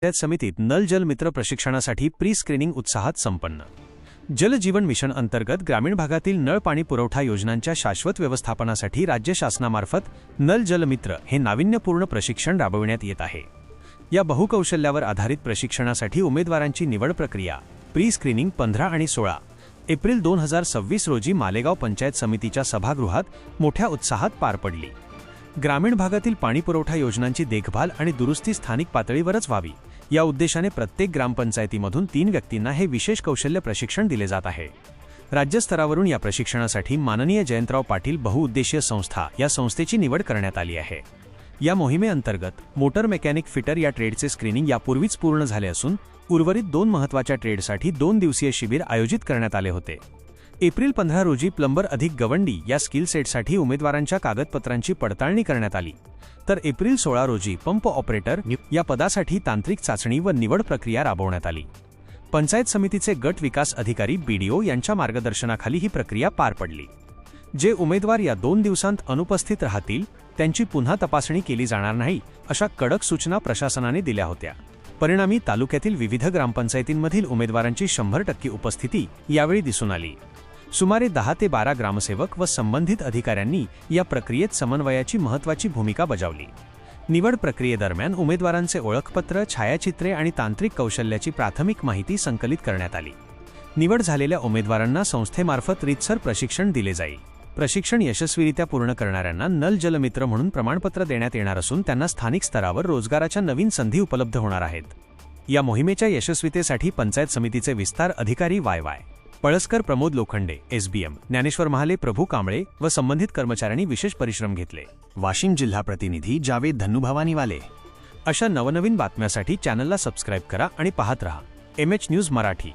पंचायत समितीत नल जल मित्र प्रशिक्षणासाठी प्री स्क्रीनिंग उत्साहात संपन्न। जल जीवन मिशन अंतर्गत ग्रामीण भागातील नळ पाणी पुरवठा योजनांच्या शाश्वत व्यवस्थापनासाठी राज्य शासनामार्फत नल जल मित्र हे नाविन्यपूर्ण प्रशिक्षण राबविण्यात येत आहे। या बहुकौशल्यावर आधारित प्रशिक्षणासाठी उमेदवारांची निवड प्रक्रिया प्री स्क्रीनिंग 15 आणि 16 एप्रिल 2026 रोजी मालेगाव पंचायत समितीच्या सभागृहात मोठ्या उत्साहात पार पडली। ग्रामीण भागातील पाणीपुरवठा योजनांची देखभाल आणि दुरुस्ती स्थानिक पातळीवरच व्हावी या उद्देशाने प्रत्येक ग्रामपंचायतीमधून 3 व्यक्तींना हे विशेष कौशल्य प्रशिक्षण दिले जात आहे। राज्यस्तरावरून या प्रशिक्षणासाठी माननीय जयंतराव पाटील बहुउद्देशीय संस्था या संस्थेची निवड करण्यात आली आहे। या मोहिमेअंतर्गत मोटर मेकॅनिक फिटर या ट्रेडचे स्क्रीनिंग यापूर्वीच पूर्ण झाले असून उर्वरित 2 महत्त्वाच्या ट्रेडसाठी 2 दिवसीय शिबिर आयोजित करण्यात आले होते। एप्रिल 15 रोजी प्लंबर अधिक गवंडी या स्किल सेटसाठी उमेदवारांच्या कागदपत्रांची पडताळणी करण्यात आली, तर एप्रिल 16 रोजी पंप ऑपरेटर या पदासाठी तांत्रिक चाचणी व निवड प्रक्रिया राबवण्यात आली। पंचायत समितीचे गट विकास अधिकारी बीडीओ यांच्या मार्गदर्शनाखाली ही प्रक्रिया पार पडली। जे उमेदवार या 2 दिवसांत अनुपस्थित राहतील त्यांची पुन्हा तपासणी केली जाणार नाही अशा कडक सूचना प्रशासनाने दिल्या होत्या। परिणामी तालुक्यातील विविध ग्रामपंचायतींमधील उमेदवारांची 100% उपस्थिती यावेळी दिसून आली। सुमारे 10 ते 12 ग्रामसेवक व संबंधित अधिकाऱ्यांनी या प्रक्रियेत समन्वयाची महत्त्वाची भूमिका बजावली। निवड प्रक्रियेदरम्यान उमेदवारांचे ओळखपत्र, छायाचित्रे आणि तांत्रिक कौशल्याची प्राथमिक माहिती संकलित करण्यात आली। निवड झालेल्या उमेदवारांना संस्थेमार्फत रीतसर प्रशिक्षण दिले जाईल। प्रशिक्षण यशस्वीरित्या पूर्ण करणाऱ्यांना नल जल मित्र म्हणून प्रमाणपत्र देण्यात येणार असून त्यांना स्थानिक स्तरावर रोजगाराच्या नवीन संधी उपलब्ध होणार आहेत। या मोहिमेच्या यशस्वीतेसाठी पंचायत समितीचे विस्तार अधिकारी वाय पळसकर, प्रमोद लोखंडे, एसबीएम, ज्ञानेश्वर महाले, प्रभू कांबळे व संबंधित कर्मचाऱ्यांनी विशेष परिश्रम घेतले। वाशिम जिल्हा प्रतिनिधी जावेद धन्नुभावानीवाले। अशा नवनवीन बातम्यांसाठी चॅनलला सबस्क्राईब करा आणि पाहत रहा MH न्यूज मराठी।